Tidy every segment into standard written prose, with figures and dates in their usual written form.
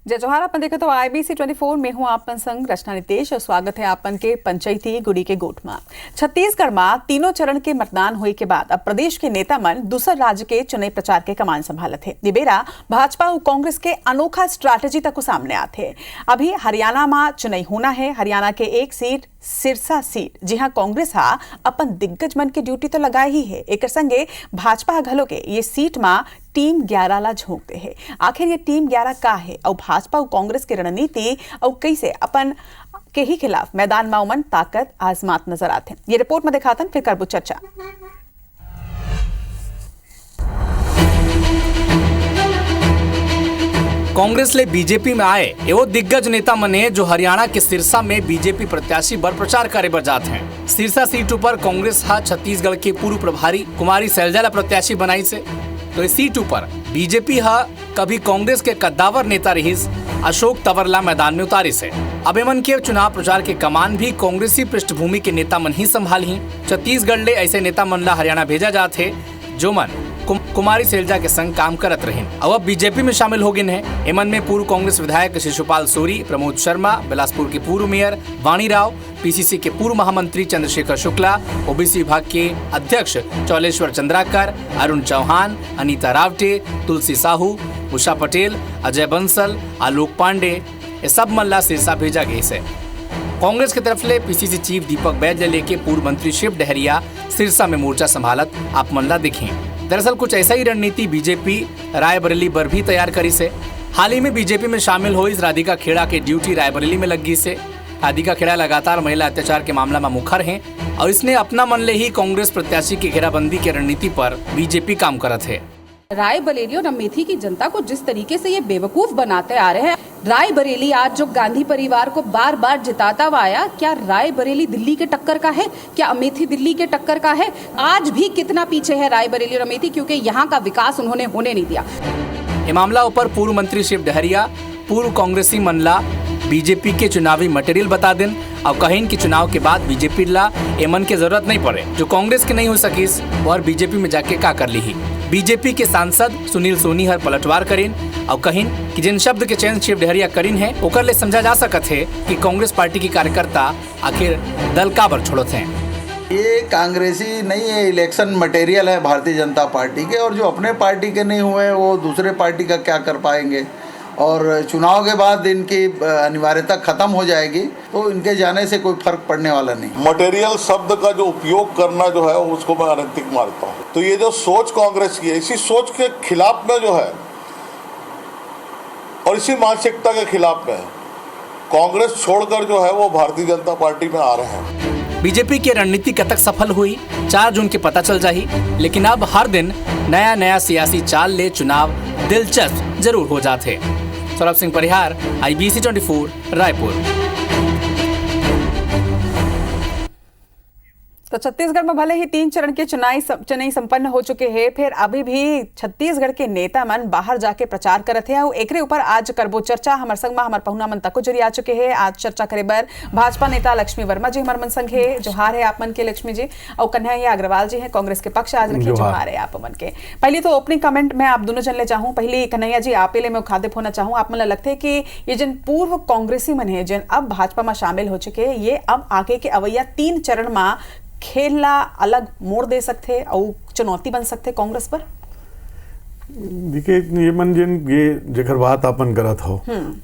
जय जोहार। अपन देखे तो IBC 24 में हूँ आपन संग रचना नितेश और स्वागत है आपन के पंचायती गुड़ी के गोठ में। छत्तीसगढ़ में तीनों चरण के मतदान हुए के बाद अब प्रदेश के नेता मन दूसर राज्य के चुनावी प्रचार के कमान संभालत है। ये बेरा भाजपा और कांग्रेस के अनोखा स्ट्रैटेजी तक सामने आते हैं। अभी हरियाणा में चुनाव होना है। हरियाणा के एक सीट सिरसा सीट, जी हाँ, कांग्रेस हा अपन दिग्गज मन के ड्यूटी तो लगाए ही है। एक संगे भाजपा घलो के ये सीट में टीम 11 ला झोंकते हैं। आखिर ये टीम 11 का है और भाजपा और कांग्रेस की रणनीति और कैसे अपन के ही खिलाफ मैदान में उमन ताकत आजमात नजर आते हैं। ये रिपोर्ट में दिखाते हैं, फिर करबू चर्चा। कांग्रेस ले बीजेपी में आए एवं दिग्गज नेता मने जो हरियाणा के सिरसा में बीजेपी प्रत्याशी बर प्रचार करे बर जाते हैं। सिरसा सीट पर कांग्रेस हा छत्तीसगढ़ के पूर्व प्रभारी कुमारी सैलजा ला प्रत्याशी बनाई से, तो इस सीट पर बीजेपी हा कभी कांग्रेस के कद्दावर नेता रहीस अशोक तंवरला मैदान में उतारी से। अब एमन के चुनाव प्रचार के कमान भी कांग्रेसी पृष्ठभूमि के नेता मन ही संभाली। छत्तीसगढ़ ले ऐसे नेता मन ला हरियाणा भेजा जाते जो मन कुमारी सैलजा के संग काम करत रहे और अब बीजेपी में शामिल हो गए हैं। एमन में पूर्व कांग्रेस विधायक शिशुपाल सोरी, प्रमोद शर्मा, बिलासपुर के पूर्व मेयर वाणी राव, PCC के पूर्व महामंत्री चंद्रशेखर शुक्ला, OBC विभाग के अध्यक्ष चौलेश्वर चंद्राकर, अरुण चौहान, अनीता रावटे, तुलसी साहू, उषा पटेल, अजय बंसल, आलोक पांडे, ये सब मल्ला सिरसा भेजा गए से। कांग्रेस की तरफ ले PCC चीफ दीपक बैज लेके पूर्व मंत्री शिव डहरिया सिरसा में मोर्चा संभालत आप मल्ला दिखे। दरअसल कुछ ऐसा ही रणनीति बीजेपी रायबरेली पर भी तैयार करी से। हाल ही में बीजेपी में शामिल हुई राधिका खेड़ा के ड्यूटी रायबरेली में लगी से। राधिका खेड़ा लगातार महिला अत्याचार के मामला में मुखर हैं और इसने अपना मन ले ही कांग्रेस प्रत्याशी की घेराबंदी की रणनीति पर बीजेपी काम करत है। रायबरेली और अमेठी की जनता को जिस तरीके से ये बेवकूफ बनाते आ रहे हैं, रायबरेली आज जो गांधी परिवार को बार बार जिताता हुआ आया, क्या रायबरेली दिल्ली के टक्कर का है? क्या अमेठी दिल्ली के टक्कर का है? आज भी कितना पीछे है रायबरेली और अमेठी, क्योंकि यहाँ का विकास उन्होंने होने नहीं दिया। ये मामला ऊपर पूर्व मंत्री शिव डहरिया पूर्व कांग्रेसी मनला बीजेपी के चुनावी मटेरियल बता दें और कहीं कि चुनाव के बाद बीजेपी ला एमन की जरूरत नहीं पड़े जो कांग्रेस के नहीं हो सकीस और बीजेपी में जाके का कर ली ही। बीजेपी के सांसद सुनील सोनी हर पलटवार करीन और कहीं कि जिन शब्द के चयन शिव डहरिया करीन है ओकर ले समझा जा सकत है कि कांग्रेस पार्टी की कार्यकर्ता आखिर दल का बर छोड़त हैं। ये कांग्रेसी नहीं है, इलेक्शन मटेरियल है भारतीय जनता पार्टी के, और जो अपने पार्टी के नहीं हुए वो दूसरे पार्टी का क्या कर पाएंगे। और चुनाव के बाद इनकी अनिवार्यता खत्म हो जाएगी तो इनके जाने से कोई फर्क पड़ने वाला नहीं। मटेरियल शब्द का जो उपयोग करना जो है उसको मैं अनैतिक मानता हूँ। तो ये जो सोच कांग्रेस की है, इसी सोच के खिलाफ में जो है और इसी मानसिकता के खिलाफ में कांग्रेस छोड़कर जो है वो भारतीय जनता पार्टी में आ रहे हैं। बीजेपी की रणनीति कब तक सफल हुई 4 जून के पता चल जाही, लेकिन अब हर दिन नया नया सियासी चाल ले चुनाव दिलचस्प जरूर हो जाते। सौरभ सिंह परिहार, IBC 24 रायपुर। तो छत्तीसगढ़ में भले ही 3 चरण के चुनाव संपन्न हो चुके हैं, फिर अभी भी छत्तीसगढ़ के नेता मन बाहर जाके प्रचार करत है और एकरे ऊपर आज करबो चर्चा। हमार संग में हमार पहुना मन तको जरिए आ चुके हैं। आज चर्चा करे बर भाजपा नेता लक्ष्मी वर्मा जी हमार मन संग है। जोहार है आप मन के लक्ष्मी जी। और कन्हैया अग्रवाल जी हैं कांग्रेस के पक्ष आज रखिए। जोहार है आप मन के। पहले तो ओपनिंग कमेंट में आप दोनों जन ले चाहूँ। पहले कन्हैया जी आप ले मैं खादे होना चाहूँ। आप मन लगते है कि ये जिन पूर्व कांग्रेसी मन है जिन अब भाजपा में शामिल हो चुके हैं, ये अब आगे के अवैया 3 चरण में खेलना अलग मोड़ दे सकते और चुनौती बन सकते कांग्रेस पर। देखिए ये मन जिन ये जेकर बात अपन करत हो,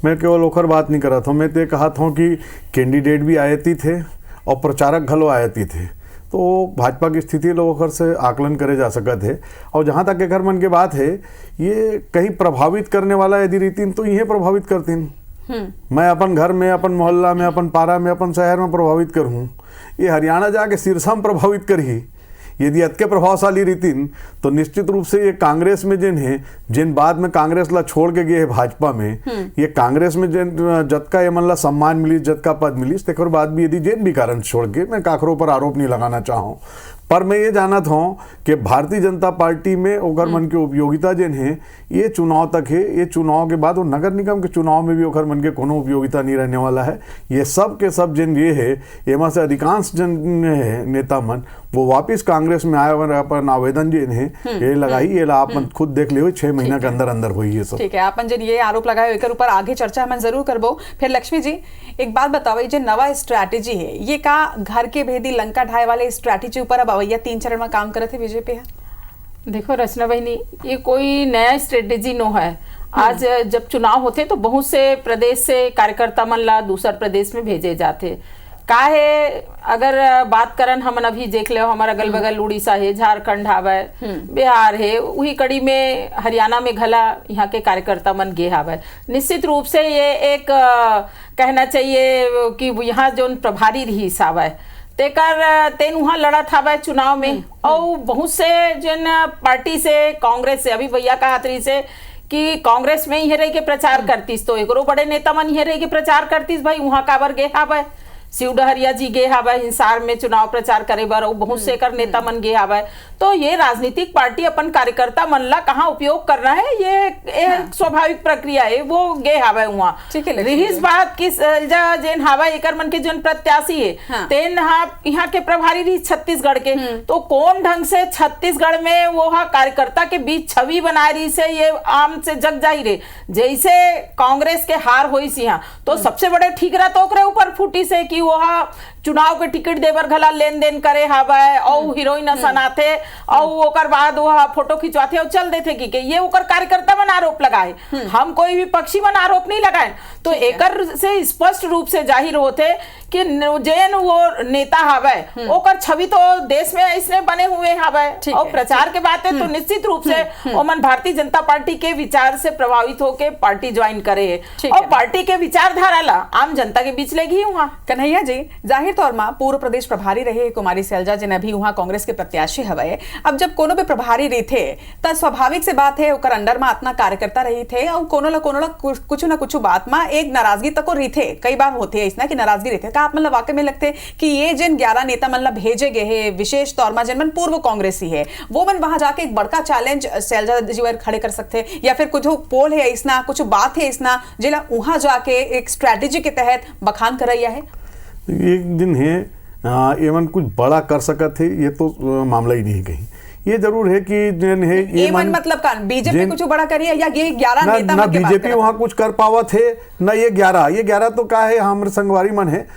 मैं केवल ओकर बात नहीं करत हूँ। मैं तो कहा था कि कैंडिडेट भी आयती थे और प्रचारक घलो आयती थे, तो भाजपा की स्थिति लोग से आकलन करे जा सकते है। और जहाँ तक एकर मन के बात है, ये कहीं प्रभावित करने वाला यदि रीतिन तो यही प्रभावित करती। मैं अपन घर में, अपन मोहल्ला में, अपन पारा में, अपन शहर में प्रभावित करूँ, ये हरियाणा जाके सिरसा में प्रभावित करी। यदि अतके प्रभावशाली रीतिन तो निश्चित रूप से ये कांग्रेस में जिन है, जिन बाद में कांग्रेस ला छोड़ के गए है भाजपा में, ये कांग्रेस में जिन जतका ये मन ला सम्मान मिली, जतका पद मिली, तेकर बाद भी यदि जिन भी कारण छोड़ के, मैं काकरों पर आरोप नहीं लगाना चाहूँ, पर मैं ये जानत हूँ कि भारतीय जनता पार्टी में ओकर मन के उपयोगिता जिन है ये चुनाव तक है, ये चुनाव के बाद वो नगर निगम के चुनाव में भी ओकर मन के कोनो उपयोगिता नहीं रहने वाला है। ये सब के सब जिन ये है, एमा से अधिकांश जन है नेता मन वो वापिस कांग्रेस में आए और अपन आवेदन जिन है ये लगाई, ये आपन खुद देख ले 6 महीना के अंदर अंदर हुई है सब। ठीक है, अपन जिन ये आरोप लगाए एकर ऊपर आगे चर्चा हम जरूर करबो। फिर लक्ष्मी जी एक बात बताओ, जो नवा स्ट्रैटेजी है ये का घर के भेदी लंका ढाए वाले स्ट्रैटेजी ऊपर अब अवैया 3 चरण में काम करत है बीजेपी है? देखो रचना बहनी, ये कोई नया स्ट्रेटेजी नो है। आज जब चुनाव होते तो बहुत से प्रदेश से कार्यकर्ता मन ला दूसर प्रदेश में भेजे जाते। काहे अगर बात करन हमन अभी देख ले हमारा अगल बगल उड़ीसा है, झारखंड हावे, बिहार है, वही कड़ी में हरियाणा में घला यहाँ के कार्यकर्ता मन गे हावे। निश्चित रूप से ये एक कहना चाहिए कि यहाँ जो प्रभारी रही हावे तेकर तेन वहाँ लड़त हावे चुनाव में, और बहुत से जन पार्टी से कांग्रेस से अभी भैया कहा रही से कि कांग्रेस में ही रह के प्रचार करतीस तो एकरो बड़े नेता मन ही रह के प्रचार करतीस। भाई वहाँ काबर गे हावे, शिव डहरिया जी गे हावे हिसार में चुनाव प्रचार करे बर, और बहुत से कर नेता मन गे हावे। तो ये राजनीतिक पार्टी अपन कार्यकर्ता मन ला कहाँ उपयोग कर रहा है, ये एक स्वाभाविक प्रक्रिया है, वो गे हावे वहाँ। रहीस बात की जेन हावे एकर मन के जन प्रत्याशी है तेन यहाँ के प्रभारी रही छत्तीसगढ़ के, तो कौन ढंग से छत्तीसगढ़ में वो कार्यकर्ता के बीच छवि बनाए रही से ये आम से जग जाहिर है। जैसे कांग्रेस के हार हुई सी यहाँ तो सबसे बड़े ठीकरा तो ओकरे ऊपर फूटी से कि वो चुनाव के टिकट देवर घला लेन देन करे हावे और हीरोइन सनाथे और ओकर बाद वो फोटो खिंचवाते और चल देते कि ये ओकर कार्यकर्ता मन आरोप लगाए, हम कोई भी पक्षी मन आरोप नहीं लगाए। तो एकर से स्पष्ट रूप से जाहिर होते कि जैन वो नेता हावे ओकर छवि तो देश में इसने बने हुए हावे, और प्रचार के बात है तो निश्चित रूप से ओमन भारतीय जनता पार्टी के विचार से प्रभावित होके पार्टी ज्वाइन करे और पार्टी के विचारधारा ला आम जनता के बीच लेगी। वहाँ कन्हैया जी जाहिर तौर में पूर्व प्रदेश प्रभारी रहे कुमारी सैलजा जिन अभी वहाँ कांग्रेस के प्रत्याशी हवे। अब जब कोनो भी प्रभारी रही थे तब स्वाभाविक से बात है ओकर अंडर में इतना कार्यकर्ता रही थे और कोनो ला कुछ ना कुछ बात में एक नाराजगी तक रही थे। कई बार होते है इसना कि नाराजगी रहते का आप मतलब वाकई में लगते कि ये जिन 11 नेता मन ला भेजे गए है विशेष तौर में जिन मन पूर्व कांग्रेसी है वो मन वहां जाके एक बड़का चैलेंज सैलजा जी वर खड़े कर सकते, या फिर कुछ पोल है इसना कुछ बात है इसना जिला वहां जाके एक स्ट्रैटेजी के तहत बखान करैया है? एक दिन है एमन कुछ बड़ा कर सकत है, ये तो मामला ही नहीं कहीं। ये जरूर है कि जन है ये मन मतलब का बीजेपी कुछ बड़ा करिए या ये 11 नेता ना बीजेपी वहां कुछ कर पावा थे ना ये 11 तो क्या है हमारे संगवारी मन है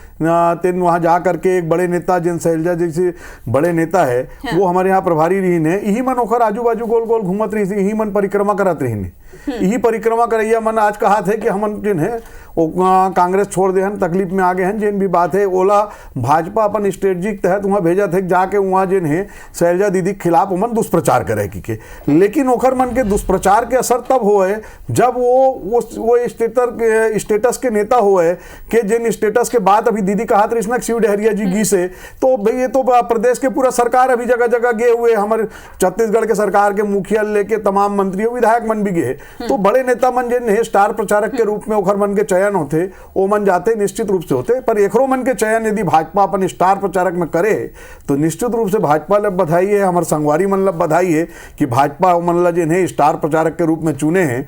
तेन वहां जा करके एक बड़े नेता जिन सैलजा जैसे बड़े नेता है वो हमारे यहाँ प्रभारी रही ने, यही मन ओखर आजू बाजू गोल गोल घूमत रही, यही मन परिक्रमा करत रही ने, यही परिक्रमा करैया मन आज कहा थे कि हमन जिन है कांग्रेस छोड़ दे हन, तकलीफ में आ गए हैं जिन भी बात है ओला भाजपा अपन स्ट्रेटजी के तहत वहाँ भेजा थे जाके वहाँ जिन है सैलजा दीदी के खिलाफ मन दुष्प्रचार करे के, लेकिन ओखर मन के दुष्प्रचार के असर तब हुए जब वो स्टेटस के नेता हुए कि जिन स्टेटस के बाद अभी दीदी कहा कृष्णा शिव डहरिया जी गी से, तो भाई ये तो प्रदेश के पूरा सरकार अभी जगह जगह गए हुए, हमारे छत्तीसगढ़ के सरकार के मुखिया लेके तमाम मंत्री विधायक मन भी गए, तो बड़े नेता मन जिन है स्टार प्रचारक के रूप में ओखर मन के चयन होते वो मन जाते निश्चित रूप से होते। पर एकरो मन के चयन यदि भाजपा अपन स्टार प्रचारक में करे तो निश्चित रूप से भाजपा लब बधाई है, हमारे संगवारी मन लब बधाई है कि भाजपा मन ला जिन है स्टार प्रचारक के रूप में चुने हैं।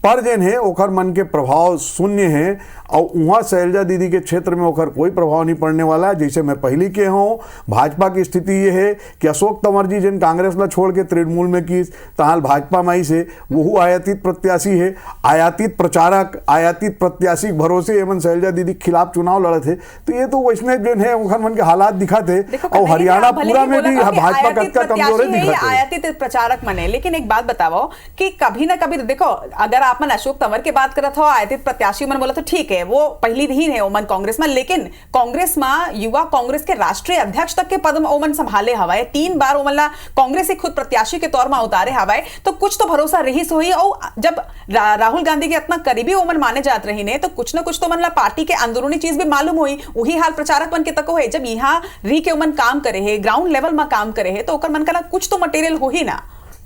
पर जिन है ओखर मन के प्रभाव शून्य है और वहाँ सैलजा दीदी के क्षेत्र में ओखर कोई प्रभाव नहीं पड़ने वाला है। जैसे मैं पहले के हूँ भाजपा की स्थिति ये है कि अशोक तंवर जी जिन कांग्रेस ला छोड़ के तृणमूल में की तहाल भाजपा में ही से वो आयातित प्रत्याशी है, आयातित प्रचारक आयातित प्रत्याशी भरोसे एवं सैलजा दीदी के खिलाफ चुनाव लड़े थे। तो ये तो वैष्णव जिन है ओखर मन के हालात दिखा थे और हरियाणा पूरा में भी भाजपा का कमजोर है आयातित प्रचारक मने। लेकिन एक बात बताओ कि कभी ना कभी देखो अगर आप मन अशोक तंवर की बात करत हो आयातित प्रत्याशी मन बोला तो ठीक है वो पहली ही है ओमन कांग्रेस में, लेकिन कांग्रेस में युवा कांग्रेस के राष्ट्रीय अध्यक्ष तक के पद ओमन संभाले हवाए, 3 बार ओमन कांग्रेस ही खुद प्रत्याशी के तौर में उतारे हवाए, तो कुछ तो भरोसा रही सोई। और जब राहुल गांधी के इतना करीबी ओमन माने जात रही ने तो कुछ ना कुछ तो मन पार्टी के अंदरूनी चीज भी मालूम हुई। वही हाल प्रचारक मन के तको है जब यहाँ री के ओमन काम करे है ग्राउंड लेवल में काम करे है तो ओकर मन का कुछ तो मटेरियल हो ही ना।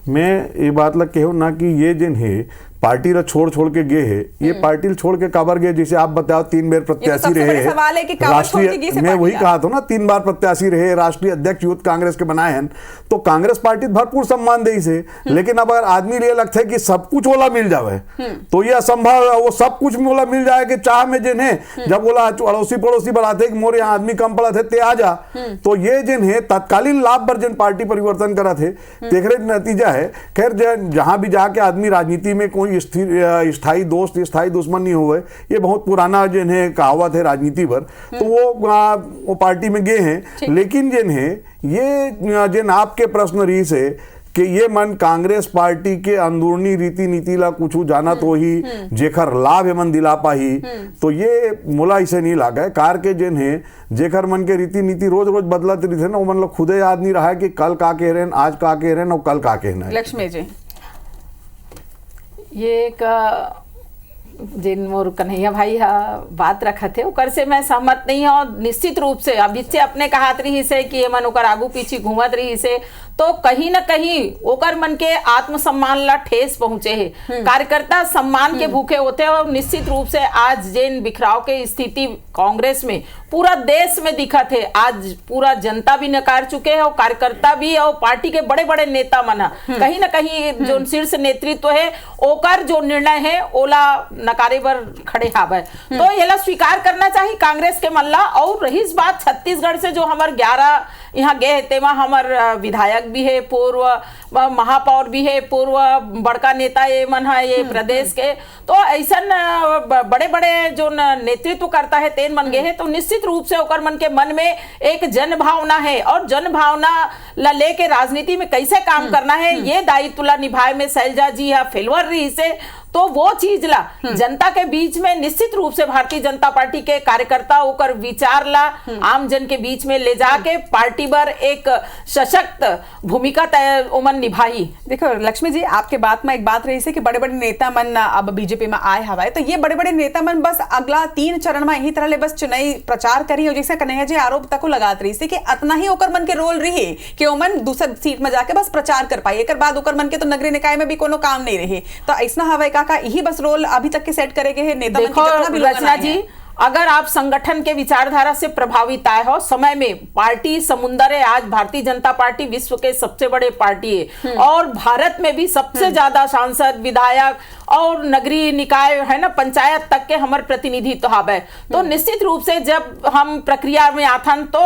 मैं ये बात लग कहूँ ना कि ये जिन है पार्टी ला छोड़ के गए है, ये पार्टी छोड़ के काबर गए, जैसे आप बताओ 3 बार प्रत्याशी रहे हैं, सवाल है कि काबर छोड़ के गई से मैं पार्टी वही ला। कहा था ना, 3 बार प्रत्याशी रहे, राष्ट्रीय अध्यक्ष यूथ कांग्रेस के बनाए हैं, तो कांग्रेस पार्टी भरपूर सम्मान दे से, लेकिन अब अगर आदमी लिए लगता है कि सब कुछ ओला मिल जावे तो ये असंभव है। वो सब कुछ मोला मिल जाए कि चाह में जिन है, जब बोला अड़ोसी पड़ोसी बढ़ाते कि मोर यहाँ आदमी कम पड़ा थे ते आ जा, तो ये जिन है तत्कालीन लाभ पर जिन पार्टी परिवर्तन करा थे, देख रहे नतीजा है। खैर जहां भी जाके आदमी राजनीति में कोई स्थिर स्थायी दोस्त स्थायी दुश्मन नहीं हुए, ये बहुत पुराना जिन है कहावत है राजनीति पर, तो वो पार्टी में गए हैं। लेकिन जिन है ये जिन आपके प्रश्न रही से कि ये मन कांग्रेस पार्टी के अंदरूनी रीति नीति ला कुछ जाना तो ही जेखर लाभ मन दिला पाही, तो ये मोला इसे नहीं लागा है। कार के जिन है जेखर मन के रीति नीति रोज रोज बदलते रही थे ना, वो मन लोग खुदे याद नहीं रहा है कि कल का कह रहे हैं, आज का कह रहे हैं और कल का कहना है। लक्ष्मी जी, ये एक जिन मोर कन्हैया भाई बात रखा थे ओकर से मैं सहमत नहीं हूँ। निश्चित रूप से अभी से अपने कहात रही से कि मन ओकर आगू पीछे घूमत रही से, तो कहीं न कहीं ओकर मन के आत्मसम्मान ला ठेस पहुंचे है। कार्यकर्ता सम्मान के भूखे होते हैं और निश्चित रूप से आज जिन बिखराव के स्थिति कांग्रेस में पूरा देश में दिखत है, आज पूरा जनता भी नकार चुके हैं और कार्यकर्ता भी और पार्टी के बड़े बड़े नेता मन कहीं न कहीं जो शीर्ष नेतृत्व है ओकर जो निर्णय है ओला नकारे पर खड़े हावे, तो ये स्वीकार करना चाहिए कांग्रेस के मल्ला। और रही बात छत्तीसगढ़ से जो हमारे 11 यहाँ गए तेमा हमार विधायक भी है, पूर्व महापौर भी है, पूर्व बड़का नेता ये मन है ये प्रदेश के, तो ऐसा बड़े बड़े जो नेतृत्व करता है तेन मन गए है, तो निश्चित रूप से ओकर मन के मन में एक जन भावना है और जन भावना ला लेके राजनीति में कैसे काम करना है ये दायित्व ला निभाए में शैलजा जी है फेलवर रही से, तो वो चीज ला जनता के बीच में निश्चित रूप से भारतीय जनता पार्टी के कार्यकर्ता होकर विचार ला आम जन के बीच में ले जाके पार्टी पर एक सशक्त भूमिका उमन निभाई। देखो लक्ष्मी जी, आपके बात में एक बात रही से कि बड़े बड़े नेता मन अब बीजेपी में आए हवाए, तो ये बड़े बड़े नेता मन बस अगला 3 चरण में यही तरह ले बस चुनावी प्रचार करी, और जैसे कन्हैया जी आरोप तक लगात रही से कि अतना ही ओकर मन के रोल रही कि ओमन दूसर सीट में जाके बस प्रचार कर पाई, एक बाद ओकर मन के तो नगरीय निकाय में भी कोनो काम नहीं रहे, तो ऐसा हवाए का यही बस रोल अभी तक के सेट करेंगे है नेता। देखो रचना जी, अगर आप संगठन के विचारधारा से प्रभावित आए हो, समय में पार्टी समुंदर है, आज भारतीय जनता पार्टी विश्व के सबसे बड़े पार्टी है और भारत में भी सबसे ज्यादा सांसद विधायक और नगरीय निकाय है ना पंचायत तक के हमारे प्रतिनिधित्व हवे, तो निश्चित रूप से जब हम प्रक्रिया में आथन तो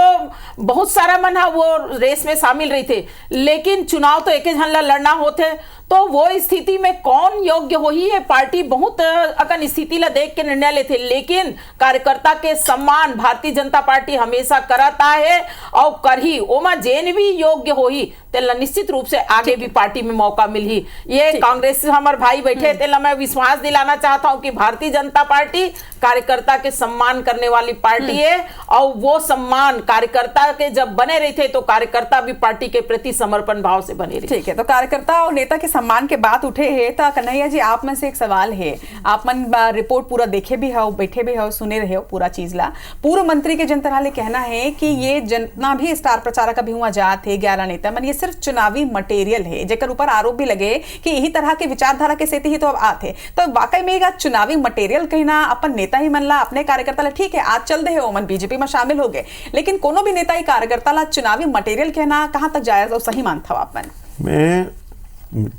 बहुत सारा मन वो रेस में शामिल रही थे, लेकिन चुनाव तो एक झन ला लड़ना होते, तो वो स्थिति में कौन योग्य हो ही है पार्टी बहुत अकन स्थिति ला देख के निर्णय लेते, लेकिन कार्यकर्ता के सम्मान भारतीय जनता पार्टी हमेशा करता है और करही ओमा जेन भी योग्य हो ही तेला निश्चित रूप से आगे भी पार्टी में मौका मिली। ये कांग्रेस से हमारे भाई बैठे तेला मैं विश्वास दिलाना चाहता हूं कि भारतीय जनता पार्टी कार्यकर्ता के सम्मान करने वाली पार्टी है और वो सम्मान कार्यकर्ता के जब बने रहे थे तो कार्यकर्ता भी पार्टी के प्रति समर्पण भाव से बने रहे। ठीक है, तो कार्यकर्ता और नेता के सम्मान के बात उठे है, तो कन्हैया जी आप में से एक सवाल है, आप मन रिपोर्ट पूरा देखे भी हो, बैठे भी हो, सुने रहे हो पूरा चीज ला, पूर्व मंत्री के जन तरह ले कहना है कि ये जितना भी स्टार प्रचारक अभी हुआ जात है 11 नेता मन, ये सिर्फ चुनावी मटेरियल है, जेकर ऊपर आरोप भी लगे कि यही तरह के विचारधारा के सेती ही तो अब आते, तो वाकई में एक चुनावी मटेरियल कहना अपन नेता ही मन ला अपने कार्यकर्ता ला, ठीक है आज चल दे हो मन बीजेपी में शामिल हो गए, लेकिन कोनो भी नेता ही कार्यकर्ता ला चुनावी मटेरियल कहना कहां तक जायज और सही मानता हो आप मन? मैं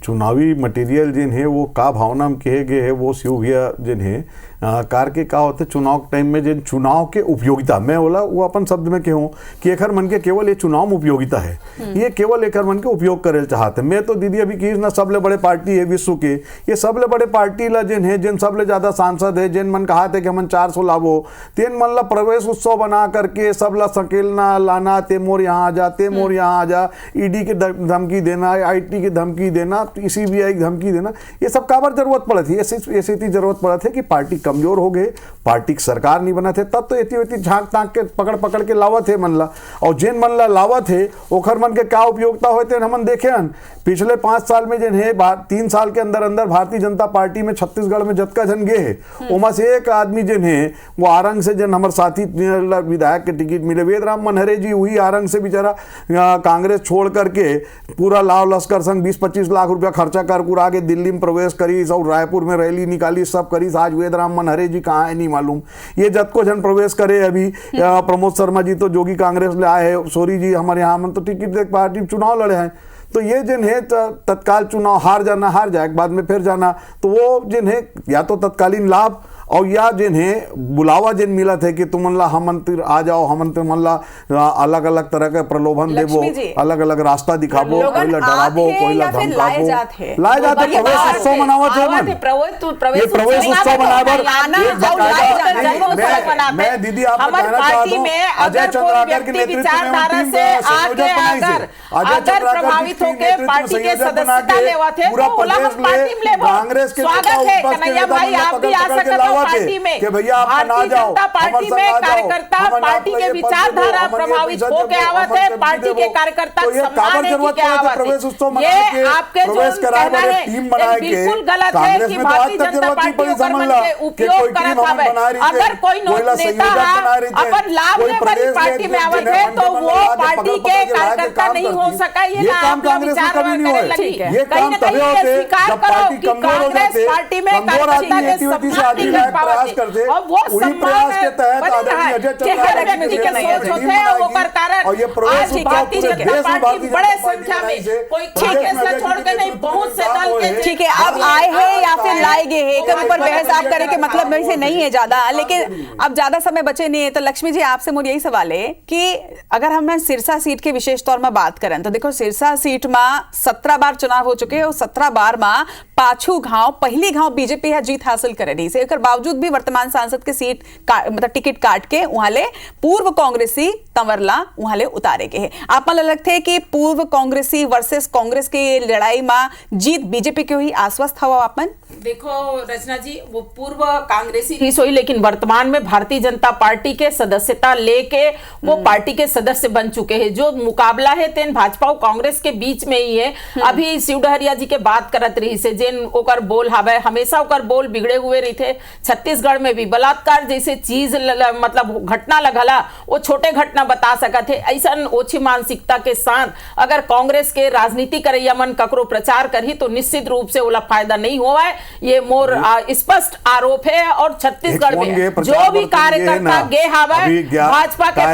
चुनावी मटेरियल जिन है वो का भावना में कहे गए है वो शिव भैया जिन है कार के का होते चुनाव टाइम में जिन चुनाव के उपयोगिता मैं बोला वो अपन शब्द में कहूँ कि एकर मन के केवल ये चुनाव में उपयोगिता है, ये केवल एकर मन के उपयोग करे चाहते। मैं तो दीदी अभी की ना सबले बड़े पार्टी है विश्व के, ये सबले बड़े पार्टी ला जिन है जिन सबले ज्यादा सांसद है, जिन मन कहा थे कि हमन 400 लाभो तेन मन ला प्रवेश उत्सव बना करके सब ला सकेलना लाना, ते मोर यहाँ आ जा, ते मोर यहाँ आ जा, ईडी की धमकी देना, IT की धमकी देना, CBI की धमकी देना, ये सब काबर जरूरत पड़े थी, ऐसी जरूरत पड़ा थे कि पार्टी कमजोर हो गए, पार्टी की सरकार नहीं बना थे, तब तो एती झांक ताक के पकड़ के लावत है मनला, और जिन मनला लावत है ओखर मन के क्या उपयोगिता होते हमन देखे हन। पिछले 5 साल में जिन है 3 साल के अंदर अंदर भारतीय जनता पार्टी में छत्तीसगढ़ में जतका जन गे है ओमा से एक आदमी जिन है वो आरंग से जिन हमारे साथी विधायक के टिकट मिले वेदराम मनहरे जी, वही आरंग से बेचारा कांग्रेस छोड़ करके पूरा लाव लश्कर संग 20-25 लाख रुपया खर्चा कर आगे दिल्ली में प्रवेश करी और रायपुर में रैली निकाली, सब करी। आज वेदराम मनहरे जी कहाँ है नहीं मालूम। ये जतको जन प्रवेश करे अभी प्रमोद शर्मा जी तो जोगी कांग्रेस ले आए है, सोरी जी हमारे यहाँ में तो टिकट पार्टी चुनाव लड़े हैं। तो ये जिन है तत्काल चुनाव हार जाए बाद में फिर जाना, तो वो जिन है या तो तत्कालीन लाभ और या जिन है बुलावा जिन मिला थे कि तुमला हम आ जाओ, हम तुमला अलग अलग तरह के प्रलोभन देवो, अलग अलग रास्ता दिखाबो, कोई डराबो, कोई धमकाबो, लाए जाते प्रवेश उत्सव मनावत है मन, ये प्रवेश उत्सव मनावर। मैं दीदी आपको कहना चाहता हूँ अजय चंद्राकर के नेतृत्व में संयोजक बनाई थी, अजय चंद्राकर जी के नेतृत्व संयोजक बना के पूरा प्रदेश में कांग्रेस के पार्टी में कि भैया आप ना जाओ, पार्टी में कार्यकर्ता पार्टी के विचारधारा प्रभावित हो के आवत है, पार्टी के कार्यकर्ता सम्मान है कि प्रवेश उत्सव ये आपके प्रवेश कराए वाले टीम बनाए के बिल्कुल गलत है कि भारतीय जनता पार्टी के उपयोग करत हवे। अगर कोई नेता अपन लाभ ले वाली पार्टी में आवत है तो वो पार्टी के कार्यकर्ता नहीं हो सका, ये काम कांग्रेस में कभी नहीं हुआ। ये काम तभी होते जब पार्टी कमजोर हो जाते, कमजोर आदमी एक्टिविटी से आदमी प्रयास करते, वही प्रयास के तहत आदरणीय अजय चंद्राकर जी के टीम बनाई और ये प्रवेश उत्सव पूरे देश में भारतीय बड़े संख्या में कोई छोड़ के नहीं, बहुत से दल के ठीक है अब आए हैं या फिर लाए गए हैं, एक ऊपर बहस आप करें कि मतलब मेरे से नहीं है ज्यादा, लेकिन अब ज्यादा समय बचे नहीं है। तो लक्ष्मी जी आपसे मुझे यही सवाल है कि अगर हम सिरसा सीट के विशेष तौर में बात करें तो देखो सिरसा सीट में 17 बार चुनाव हो चुके हैं और 17 बार में पाछू घाव पहली घाव बीजेपी है जीत हासिल करे नहीं से, एक बावजूद भी वर्तमान सांसद के सीट मतलब टिकट काट के वहां ले पूर्व कांग्रेसी तंवरला वहां ले उतारे गए हैं। आप मन लगते है कि पूर्व कांग्रेसी वर्सेस कांग्रेस की लड़ाई में जीत बीजेपी के हुई आश्वस्त हवा अपन? देखो रचना जी वो पूर्व कांग्रेसी ही सोई लेकिन वर्तमान में भारतीय जनता पार्टी के सदस्यता लेके वो पार्टी के सदस्य बन चुके हैं। जो मुकाबला है तेन भाजपा और कांग्रेस के बीच में ही है। अभी शिव डहरिया जी के बात करत रही से जेन ओकर बोल हवे हमेशा ओकर बोल बिगड़े हुए रही थे। छत्तीसगढ़ में भी बलात्कार जैसे चीज मतलब घटना लगला वो छोटे घटना बता सकते है। ऐसा ओछी मानसिकता के साथ अगर कांग्रेस के राजनीति करैया मन ककरो प्रचार करी तो निश्चित रूप से ओला फायदा नहीं हुआ है। ये मोर स्पष्ट आरोप है। और छत्तीसगढ़ में जो भी कार्यकर्ता गे हवे भाजपा के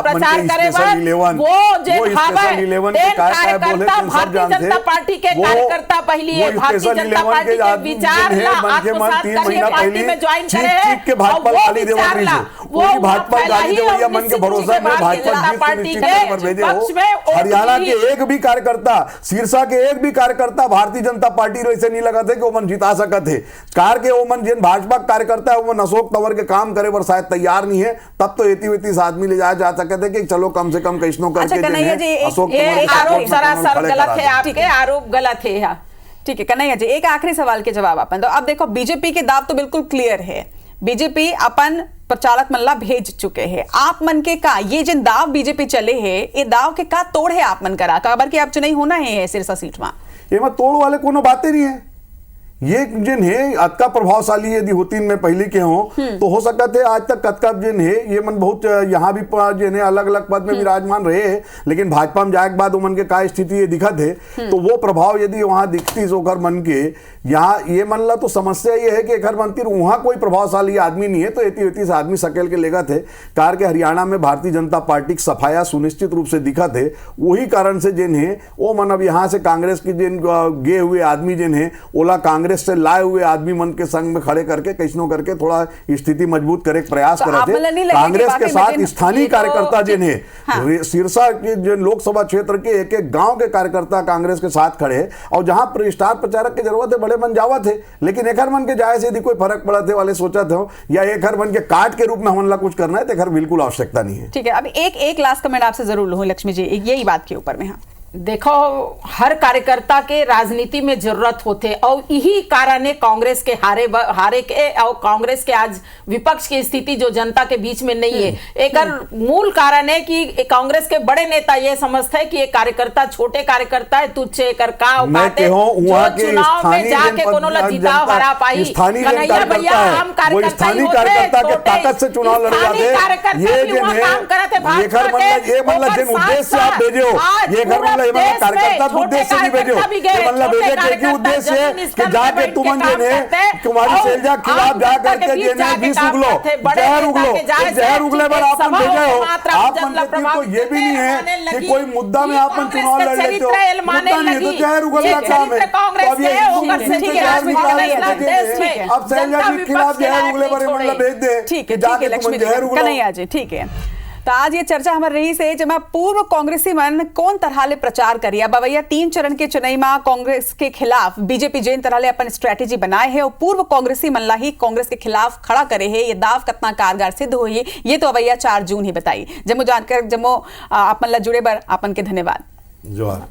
प्रचार करे वो जे हवे कार्यकर्ता भारतीय जनता पार्टी के कार्यकर्ता पहली है भारतीय जनता पार्टी के विचार ला आत्मसात करके पार्टी में ज्वाइन करे है भाजपा गाली देवत रही वो भाजपा गाली देवैया मन के भरोसा में भाजपा पार्टी के पक्ष में हरियाणा के एक भी कार्यकर्ता सिरसा के एक भी कार्यकर्ता भारतीय जनता पार्टी रो ऐसे नहीं लगा थे कि वो मन जिता सकत है। कार के वो मन जिन भाजपा कार्यकर्ता है वो अशोक तंवर के काम करे पर शायद तैयार नहीं है, तब तो एती आदमी ले जाया जा सकते थे कि चलो कम से कम कैसनो करके अशोक आरोप सरासर गलत है, आपके आरोप गलत है। ठीक है कन्हैया जी एक आखिरी सवाल के जवाब अपन तो अब देखो बीजेपी के दाव तो बिल्कुल क्लियर है, बीजेपी अपन प्रचारक मल्ला भेज चुके हैं। आप मन के का ये जिन दाव बीजेपी चले हैं ये दाव के का तोड़ है आप मन करा काबर के आप चुनाई होना है सिरसा सीट में ये मत तोड़ वाले कोनो बातें नहीं है। ये जिन है अतका प्रभावशाली यदि होती में पहले के हों तो हो सकता थे आज तक कतका जिन है ये मन बहुत यहाँ भी जिन है अलग अलग पद में विराजमान रहे हैं, लेकिन भाजपा में जाए के बाद मन के का स्थिति ये दिखा थे तो वो प्रभाव यदि वहां दिखती सोकर मन के यहाँ ये मन ला तो समस्या ये है कि एक मंत्री वहां कोई प्रभावशाली आदमी नहीं है तो एती से आदमी सकेल के लेगा थे। कार के हरियाणा में भारतीय जनता पार्टी की सफाया सुनिश्चित रूप से दिखा थे, वही कारण से जिन है वो मन अब यहाँ से कांग्रेस की जिन गे हुए आदमी जिन है ओला कांग्रेस से लाए हुए आदमी मन के संग में खड़े करके कैसनो करके थोड़ा स्थिति मजबूत करे प्रयास करे थे। कांग्रेस के साथ स्थानीय कार्यकर्ता जिन है सिरसा के जो लोकसभा क्षेत्र के एक एक गांव के कार्यकर्ता कांग्रेस के साथ खड़े और जहां स्टार प्रचारक की जरूरत है बड़े मन जावा थे, लेकिन एक मन के जाए से यदि कोई फर्क पड़ा थे वाले सोचा थे या एक मन के काट के रूप में हमला कुछ करना है तो बिल्कुल आवश्यकता नहीं है। ठीक है अब एक लास्ट कमेंट आपसे जरूर लूं लक्ष्मी जी यही बात के ऊपर में। हाँ देखो, हर कार्यकर्ता के राजनीति में जरूरत होते और यही कारण है कांग्रेस के हारे के और कांग्रेस के आज विपक्ष की स्थिति जो जनता के बीच में नहीं है। एक मूल कारण है कि कांग्रेस के बड़े नेता ये समझते हैं कि ये कार्यकर्ता छोटे कार्यकर्ता है, तुझे कर का औकात है, जो चुनाव में जाके कोनो ला जिताव हरा पाई। कन्हैया भैया हम कार्यकर्ता ही होते, के ताकत से चुनाव लड़े जाते। ये जो है ये घर मतलब उद्देश्य आप भेजे हो, ये घर मतलब कार्यकर्ता के उद्देश्य नहीं भेजो, ये मतलब भेजे के उद्देश्य है कि जाके तुम ने कुमारी शैलजा खिलाफ जा करके जे ने बीस उगलो, जहर उगले पर आपन भेजे हो। आप मतलब तो ये भी नहीं है कि कोई मुद्दा में आपन चुनाव लड़ लेते हो, मुद्दा नहीं है तो जहर उगलने का काम है। अब ये अब शैलजा के खिलाफ जहर उगले पर मतलब भेज दे, ठीक है लक्ष्मी कन्हैया जी, ठीक है। तो आज ये चर्चा हमारे रही से जब पूर्व कांग्रेसी मन कौन तरह ले प्रचार करिए बवैया 3 चरण के चुनाव में कांग्रेस के खिलाफ बीजेपी जैन तरह ले अपन स्ट्रेटेजी बनाए है और पूर्व कांग्रेसी मन ला ही कांग्रेस के खिलाफ खड़ा करे है। ये दाव कितना कारगर सिद्ध हुई ये तो अवैया 4 जून ही बताई। जमो जानकर जमो अपन ला जुड़े बर अपन के धन्यवाद। जोहार।